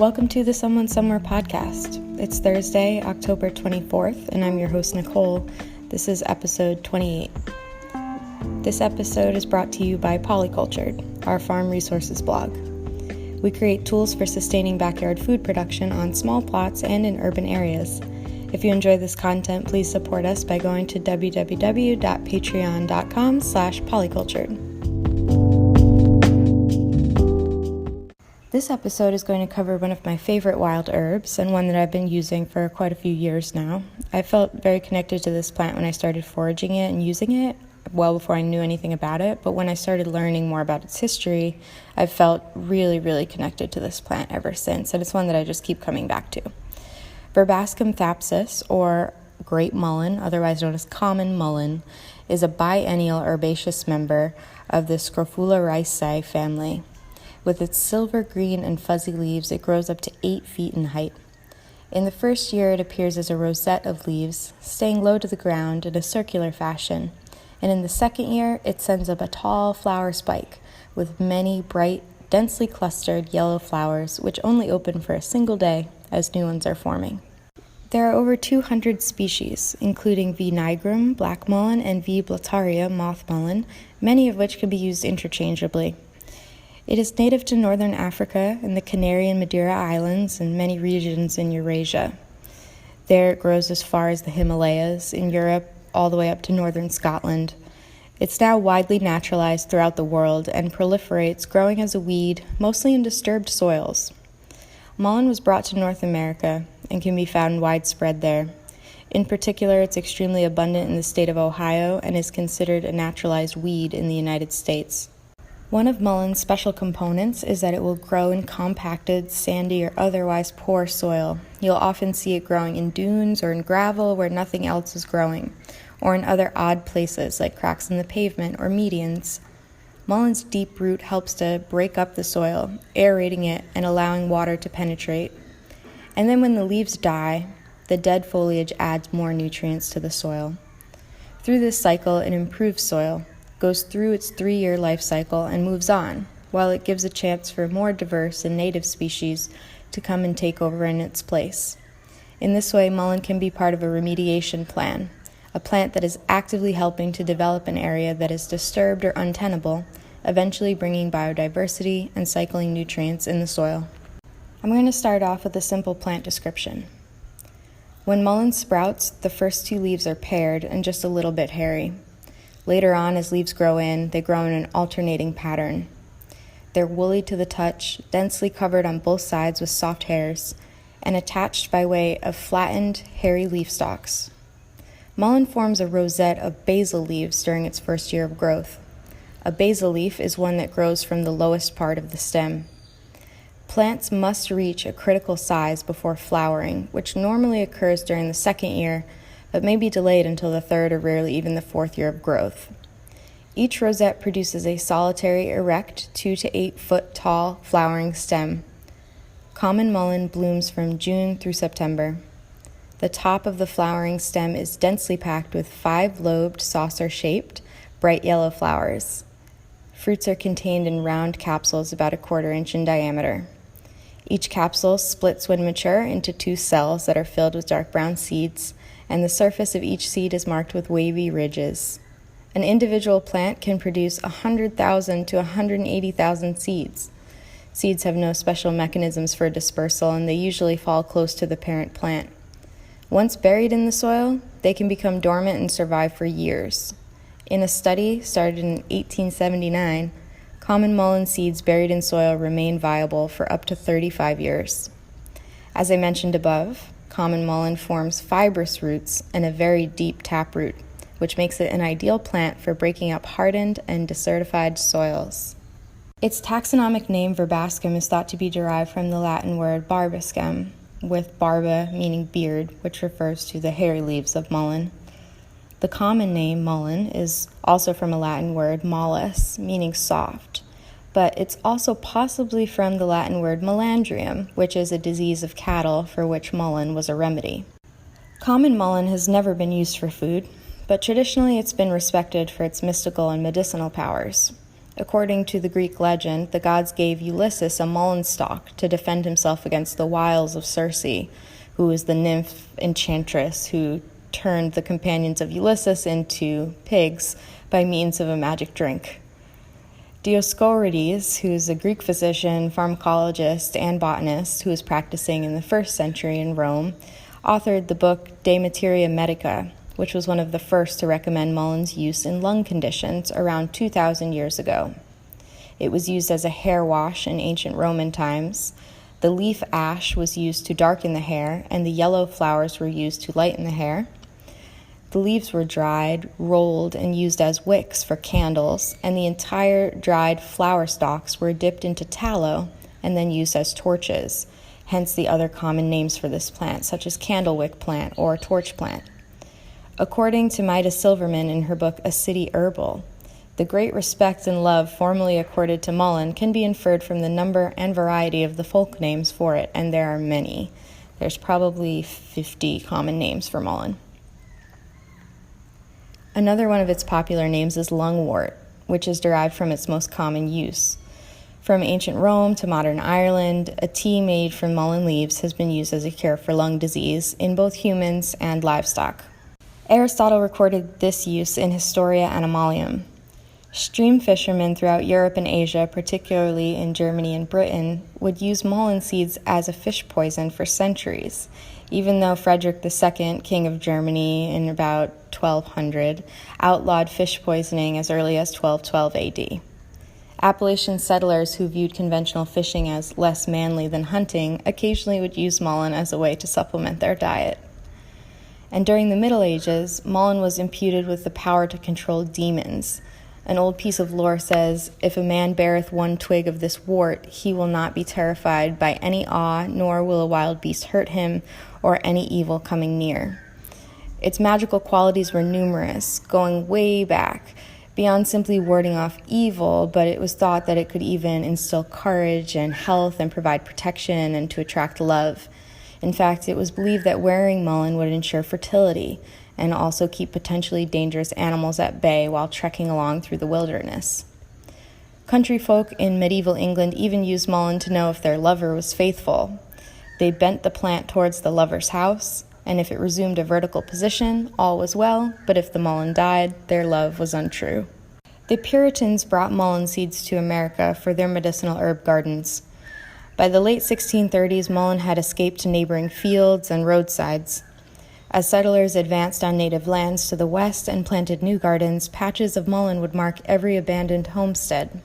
Welcome to the Someone Somewhere podcast. It's Thursday, October 24th, and I'm your host, Nicole. This is episode 28. This episode is brought to you by Polycultured, our farm resources blog. We create tools for sustaining backyard food production on small plots and in urban areas. If you enjoy this content, please support us by going to www.patreon.com/polycultured. This episode is going to cover one of my favorite wild herbs and one that I've been using for quite a few years now. I felt very connected to this plant when I started foraging it and using it, well before I knew anything about it, but when I started learning more about its history, I've felt really connected to this plant ever since, and it's one that I just keep coming back to. Verbascum thapsus, or great mullein, otherwise known as common mullein, is a biennial herbaceous member of the Scrophulariaceae family. With its silver green and fuzzy leaves, it grows up to 8 feet in height. In the first year, it appears as a rosette of leaves, staying low to the ground in a circular fashion, and in the second year, it sends up a tall flower spike with many bright, densely clustered yellow flowers, which only open for a single day as new ones are forming. There are over 200 species, including V. nigrum, black mullein, and V. blattaria, moth mullein, many of which can be used interchangeably. It is native to northern Africa and the Canary and Madeira Islands and many regions in Eurasia. There it grows as far as the Himalayas, in Europe, all the way up to northern Scotland. It's now widely naturalized throughout the world and proliferates, growing as a weed, mostly in disturbed soils. Mullein was brought to North America and can be found widespread there. In particular, it's extremely abundant in the state of Ohio and is considered a naturalized weed in the United States. One of mullein's special components is that it will grow in compacted, sandy, or otherwise poor soil. You'll often see it growing in dunes or in gravel where nothing else is growing, or in other odd places like cracks in the pavement or medians. Mullein's deep root helps to break up the soil, aerating it and allowing water to penetrate. And then when the leaves die, the dead foliage adds more nutrients to the soil. Through this cycle, it improves soil, goes through its 3-year life cycle and moves on, while it gives a chance for more diverse and native species to come and take over in its place. In this way, mullein can be part of a remediation plan, a plant that is actively helping to develop an area that is disturbed or untenable, eventually bringing biodiversity and cycling nutrients in the soil. I'm going to start off with a simple plant description. When mullein sprouts, the first 2 leaves are paired and just a little bit hairy. Later on, as leaves grow in, they grow in an alternating pattern. They're woolly to the touch, densely covered on both sides with soft hairs, and attached by way of flattened, hairy leaf stalks. Mullein forms a rosette of basal leaves during its first year of growth. A basal leaf is one that grows from the lowest part of the stem. Plants must reach a critical size before flowering, which normally occurs during the second year, but may be delayed until the 3rd or rarely even the 4th year of growth. Each rosette produces a solitary, erect, 2 to 8 foot tall flowering stem. Common mullein blooms from June through September. The top of the flowering stem is densely packed with 5-lobed, saucer-shaped, bright yellow flowers. Fruits are contained in round capsules about 1/4 inch in diameter. Each capsule splits when mature into 2 cells that are filled with dark brown seeds, and the surface of each seed is marked with wavy ridges. An individual plant can produce 100,000 to 180,000 seeds. Seeds have no special mechanisms for dispersal, and they usually fall close to the parent plant. Once buried in the soil, they can become dormant and survive for years. In a study started in 1879, common mullein seeds buried in soil remain viable for up to 35 years. As I mentioned above, common mullein forms fibrous roots and a very deep taproot, which makes it an ideal plant for breaking up hardened and desertified soils. Its taxonomic name, verbascum, is thought to be derived from the Latin word barbascum, with barba meaning beard, which refers to the hairy leaves of mullein. The common name, mullein, is also from a Latin word, mollus, meaning soft, but it's also possibly from the Latin word melandrium, which is a disease of cattle for which mullein was a remedy. Common mullein has never been used for food, but traditionally it's been respected for its mystical and medicinal powers. According to the Greek legend, the gods gave Ulysses a mullein stalk to defend himself against the wiles of Circe, who was the nymph enchantress who turned the companions of Ulysses into pigs by means of a magic drink. Dioscorides, who is a Greek physician, pharmacologist, and botanist who was practicing in the 1st century in Rome, authored the book De Materia Medica, which was one of the first to recommend mullein's use in lung conditions around 2,000 years ago. It was used as a hair wash in ancient Roman times. The leaf ash was used to darken the hair, and the yellow flowers were used to lighten the hair. The leaves were dried, rolled, and used as wicks for candles, and the entire dried flower stalks were dipped into tallow and then used as torches, hence the other common names for this plant, such as candlewick plant or torch plant. According to Maida Silverman in her book A City Herbal, the great respect and love formerly accorded to mullein can be inferred from the number and variety of the folk names for it, and there are many. There's probably 50 common names for mullein. Another one of its popular names is lungwort, which is derived from its most common use. From ancient Rome to modern Ireland, a tea made from mullein leaves has been used as a cure for lung disease in both humans and livestock. Aristotle recorded this use in Historia Animalium. Stream fishermen throughout Europe and Asia, particularly in Germany and Britain, would use mullein seeds as a fish poison for centuries, even though Frederick II, King of Germany in about 1200, outlawed fish poisoning as early as 1212 AD. Appalachian settlers who viewed conventional fishing as less manly than hunting occasionally would use mullein as a way to supplement their diet. And during the Middle Ages, mullein was imputed with the power to control demons. An old piece of lore says, "If a man beareth one twig of this wort, he will not be terrified by any awe, nor will a wild beast hurt him, or any evil coming near." Its magical qualities were numerous, going way back, beyond simply warding off evil, but it was thought that it could even instill courage and health and provide protection and to attract love. In fact, it was believed that wearing mullein would ensure fertility and also keep potentially dangerous animals at bay while trekking along through the wilderness. Country folk in medieval England even used mullein to know if their lover was faithful. They bent the plant towards the lover's house, and if it resumed a vertical position, all was well, but if the mullein died, their love was untrue. The Puritans brought mullein seeds to America for their medicinal herb gardens. By the late 1630s, mullein had escaped to neighboring fields and roadsides. As settlers advanced on native lands to the west and planted new gardens, patches of mullein would mark every abandoned homestead.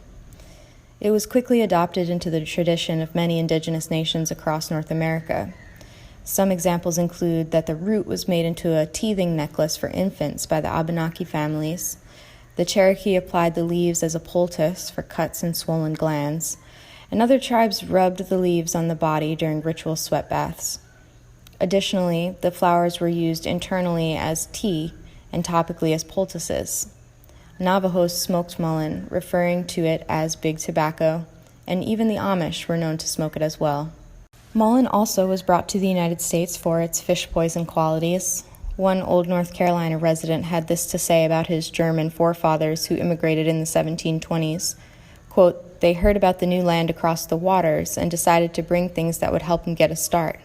It was quickly adopted into the tradition of many indigenous nations across North America. Some examples include that the root was made into a teething necklace for infants by the Abenaki families. The Cherokee applied the leaves as a poultice for cuts and swollen glands, and other tribes rubbed the leaves on the body during ritual sweat baths. Additionally, the flowers were used internally as tea and topically as poultices. Navajos smoked mullein, referring to it as big tobacco, and even the Amish were known to smoke it as well. Mullein also was brought to the United States for its fish poison qualities. One old North Carolina resident had this to say about his German forefathers who immigrated in the 1720s. Quote, "They heard about the new land across the waters and decided to bring things that would help them get a start.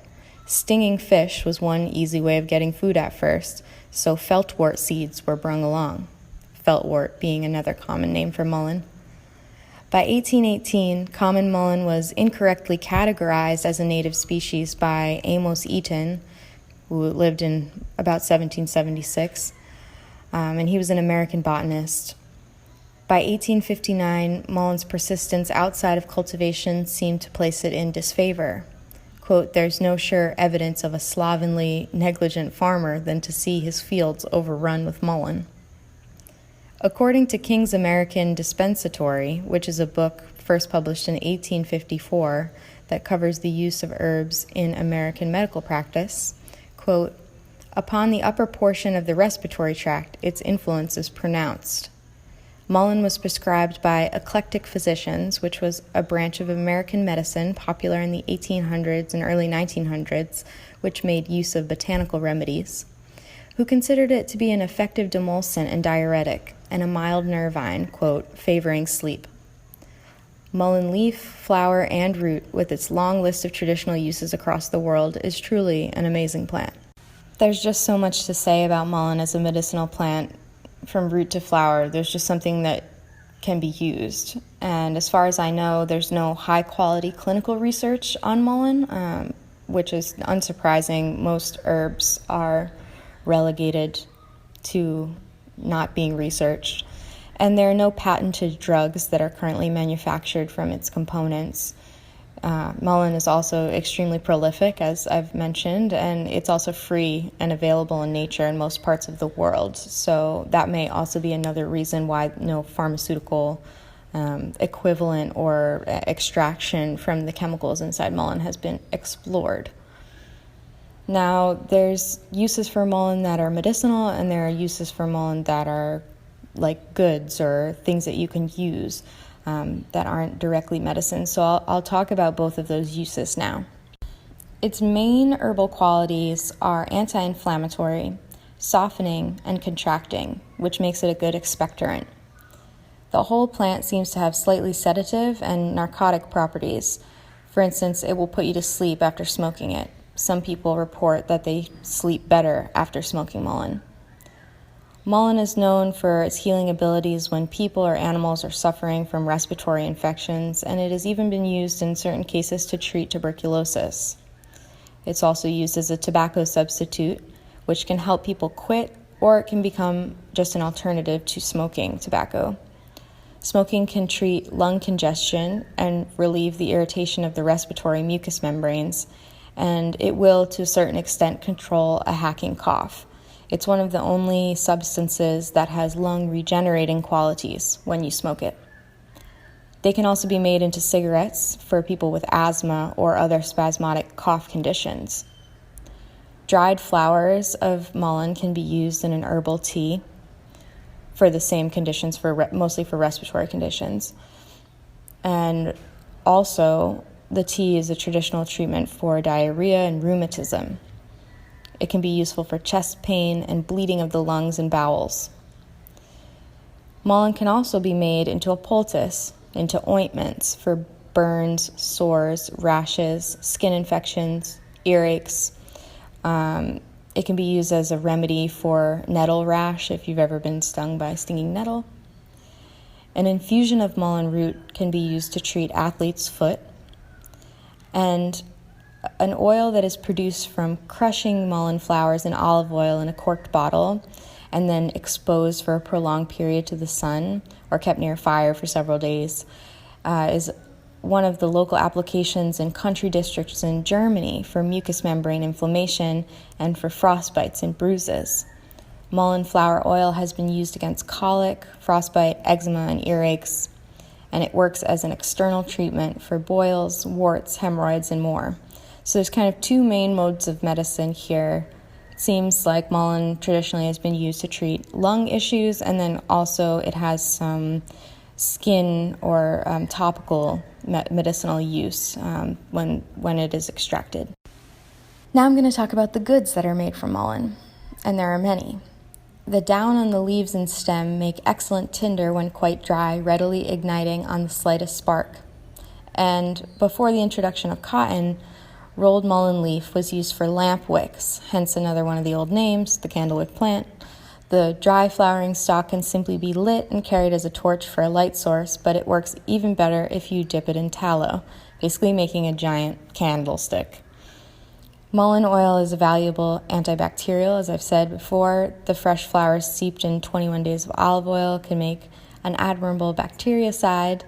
Stinging fish was one easy way of getting food at first, so feltwort seeds were brung along." Feltwort being another common name for mullein. By 1818, common mullein was incorrectly categorized as a native species by Amos Eaton, who lived in about 1776, and he was an American botanist. By 1859, mullein's persistence outside of cultivation seemed to place it in disfavor. Quote, "There's no sure evidence of a slovenly, negligent farmer than to see his fields overrun with mullein." According to King's American Dispensatory, which is a book first published in 1854 that covers the use of herbs in American medical practice, quote, "Upon the upper portion of the respiratory tract, its influence is pronounced. Mullein was prescribed by eclectic physicians, which was a branch of American medicine popular in the 1800s and early 1900s, which made use of botanical remedies, who considered it to be an effective demulcent and diuretic, and a mild nervine, quote, favoring sleep, Mullein leaf, flower, and root, with its long list of traditional uses across the world, is truly an amazing plant. There's just so much to say about mullein as a medicinal plant, from root to flower. There's just something that can be used. And as far as I know, there's no high-quality clinical research on mullein, which is unsurprising. Most herbs are relegated to not being researched. And there are no patented drugs that are currently manufactured from its components. Mullein is also extremely prolific, as I've mentioned, and it's also free and available in nature in most parts of the world. So that may also be another reason why no pharmaceutical equivalent or extraction from the chemicals inside mullein has been explored. Now, there's uses for mullein that are medicinal, and there are uses for mullein that are like goods or things that you can use that aren't directly medicine. So I'll talk about both of those uses now. Its main herbal qualities are anti-inflammatory, softening, and contracting, which makes it a good expectorant. The whole plant seems to have slightly sedative and narcotic properties. For instance, it will put you to sleep after smoking it. Some people report that they sleep better after smoking mullein. Mullein is known for its healing abilities when people or animals are suffering from respiratory infections, and it has even been used in certain cases to treat tuberculosis. It's also used as a tobacco substitute, which can help people quit, or it can become just an alternative to smoking tobacco. Smoking can treat lung congestion and relieve the irritation of the respiratory mucous membranes, and it will, to a certain extent, control a hacking cough. It's one of the only substances that has lung regenerating qualities when you smoke it. They can also be made into cigarettes for people with asthma or other spasmodic cough conditions. Dried flowers of mullein can be used in an herbal tea for the same conditions, mostly for respiratory conditions. And also, the tea is a traditional treatment for diarrhea and rheumatism. It can be useful for chest pain and bleeding of the lungs and bowels. Mullein can also be made into a poultice, into ointments for burns, sores, rashes, skin infections, earaches. It can be used as a remedy for nettle rash if you've ever been stung by a stinging nettle. An infusion of mullein root can be used to treat athlete's foot. And an oil that is produced from crushing mullein flowers in olive oil in a corked bottle and then exposed for a prolonged period to the sun or kept near fire for several days is one of the local applications in country districts in Germany for mucous membrane inflammation and for frostbites and bruises. Mullein flower oil has been used against colic, frostbite, eczema, and earaches, and it works as an external treatment for boils, warts, hemorrhoids, and more. So there's kind of two main modes of medicine here. It seems like mullein traditionally has been used to treat lung issues, and then also it has some skin or topical medicinal use when it is extracted. Now I'm going to talk about the goods that are made from mullein, and there are many. The down on the leaves and stem make excellent tinder when quite dry, readily igniting on the slightest spark. And before the introduction of cotton, rolled mullein leaf was used for lamp wicks, hence another one of the old names, the candlewick plant. The dry flowering stalk can simply be lit and carried as a torch for a light source, but it works even better if you dip it in tallow, basically making a giant candlestick. Mullein oil is a valuable antibacterial, as I've said before. The fresh flowers steeped in 21 days of olive oil can make an admirable bactericide,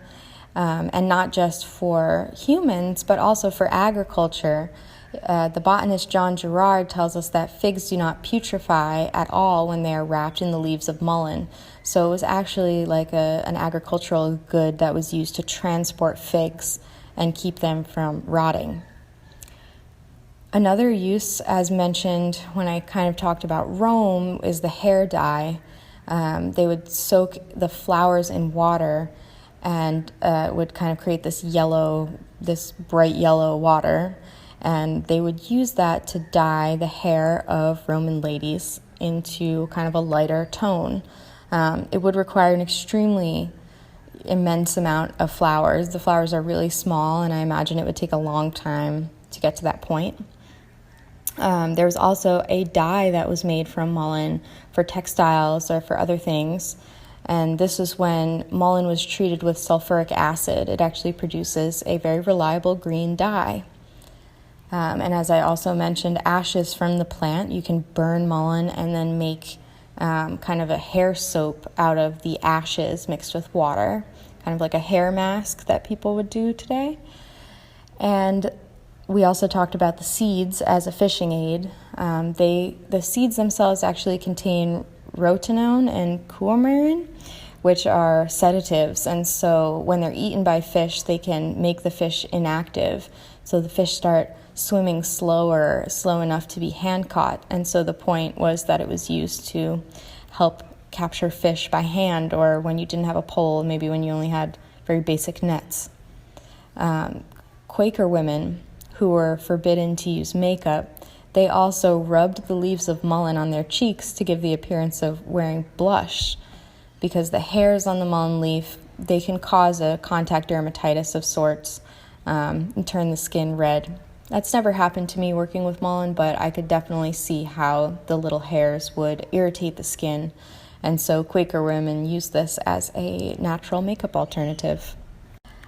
and not just for humans, but also for agriculture. The botanist John Gerard tells us that figs do not putrefy at all when they are wrapped in the leaves of mullein. So it was actually like an agricultural good that was used to transport figs and keep them from rotting. Another use, as mentioned when I kind of talked about Rome, is the hair dye. They would soak the flowers in water and would kind of create this bright yellow water. And they would use that to dye the hair of Roman ladies into kind of a lighter tone. It would require an extremely immense amount of flowers. The flowers are really small, and I imagine it would take a long time to get to that point. There was also a dye that was made from mullein for textiles or for other things. And this is when mullein was treated with sulfuric acid. It actually produces a very reliable green dye. And as I also mentioned, ashes from the plant, you can burn mullein and then make kind of a hair soap out of the ashes mixed with water, kind of like a hair mask that people would do today. And we also talked about the seeds as a fishing aid. The seeds themselves actually contain rotenone and coumarin, which are sedatives, and so when they're eaten by fish, they can make the fish inactive. So the fish start swimming slow enough to be hand caught, and so the point was that it was used to help capture fish by hand, or when you didn't have a pole, maybe when you only had very basic nets. Quaker women who were forbidden to use makeup, they also rubbed the leaves of mullein on their cheeks to give the appearance of wearing blush, because the hairs on the mullein leaf, they can cause a contact dermatitis of sorts and turn the skin red. That's never happened to me working with mullein, but I could definitely see how the little hairs would irritate the skin, and so Quaker women use this as a natural makeup alternative.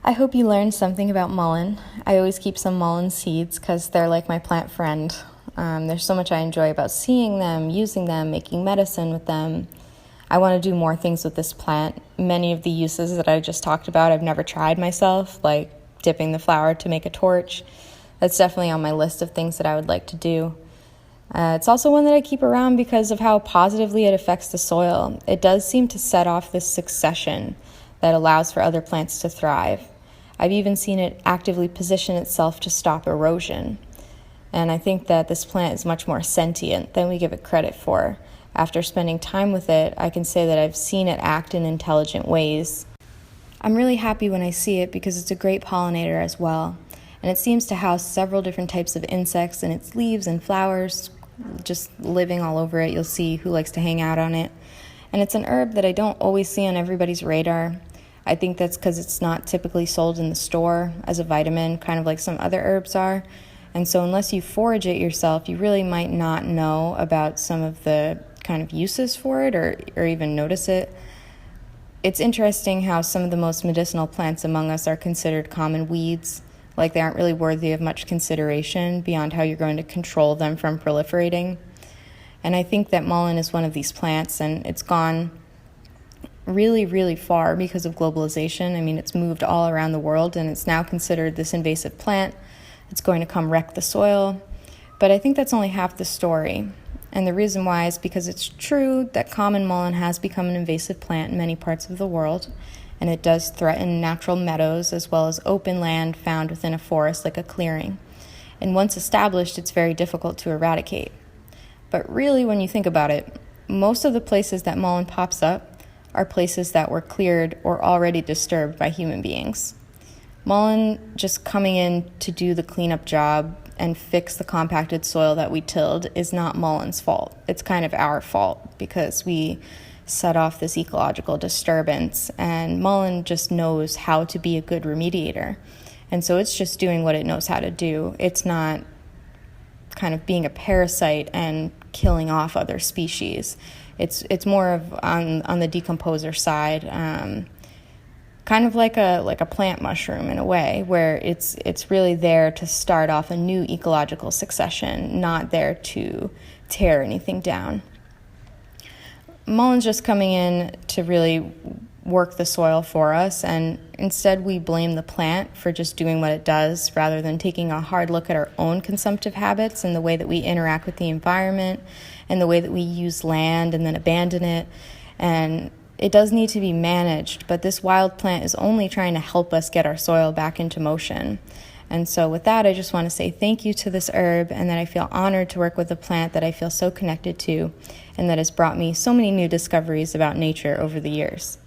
I hope you learned something about mullein. I always keep some mullein seeds because they're like my plant friend. There's so much I enjoy about seeing them, using them, making medicine with them. I want to do more things with this plant. Many of the uses that I just talked about, I've never tried myself, like dipping the flower to make a torch. That's definitely on my list of things that I would like to do. It's also one that I keep around because of how positively it affects the soil. It does seem to set off this succession that allows for other plants to thrive. I've even seen it actively position itself to stop erosion. And I think that this plant is much more sentient than we give it credit for. After spending time with it, I can say that I've seen it act in intelligent ways. I'm really happy when I see it because it's a great pollinator as well. And it seems to house several different types of insects in its leaves and flowers, just living all over it. You'll see who likes to hang out on it. And it's an herb that I don't always see on everybody's radar. I think that's because it's not typically sold in the store as a vitamin, kind of like some other herbs are. And so unless you forage it yourself, you really might not know about some of the kind of uses for it or even notice it. It's interesting how some of the most medicinal plants among us are considered common weeds, like they aren't really worthy of much consideration beyond how you're going to control them from proliferating. And I think that mullein is one of these plants, and it's gone really, really far because of globalization. I mean, it's moved all around the world, and it's now considered this invasive plant. It's going to come wreck the soil. But I think that's only half the story. And the reason why is because it's true that common mullein has become an invasive plant in many parts of the world, and it does threaten natural meadows as well as open land found within a forest like a clearing. And once established, it's very difficult to eradicate. But really, when you think about it, most of the places that mullein pops up are places that were cleared or already disturbed by human beings. Mullein just coming in to do the cleanup job and fix the compacted soil that we tilled is not mullein's fault. It's kind of our fault because we set off this ecological disturbance, and mullein just knows how to be a good remediator. And so it's just doing what it knows how to do. It's not kind of being a parasite and killing off other species. It's more of on the decomposer side, kind of like a plant mushroom in a way, where it's really there to start off a new ecological succession, not there to tear anything down. Mullein's just coming in to really work the soil for us, and instead we blame the plant for just doing what it does rather than taking a hard look at our own consumptive habits and the way that we interact with the environment and the way that we use land and then abandon it. And it does need to be managed, but this wild plant is only trying to help us get our soil back into motion. And so with that, I just want to say thank you to this herb, and that I feel honored to work with a plant that I feel so connected to and that has brought me so many new discoveries about nature over the years.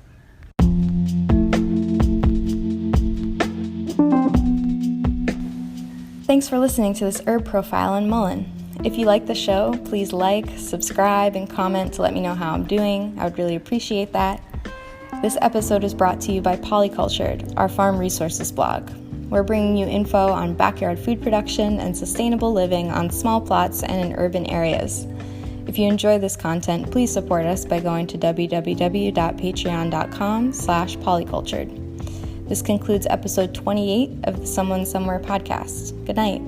Thanks for listening to this herb profile on mullein. If you like the show, please like, subscribe, and comment to let me know how I'm doing. I would really appreciate that. This episode is brought to you by Polycultured, our farm resources blog. We're bringing you info on backyard food production and sustainable living on small plots and in urban areas. If you enjoy this content, please support us by going to www.patreon.com/polycultured. This concludes episode 28 of the Someone Somewhere podcast. Good night.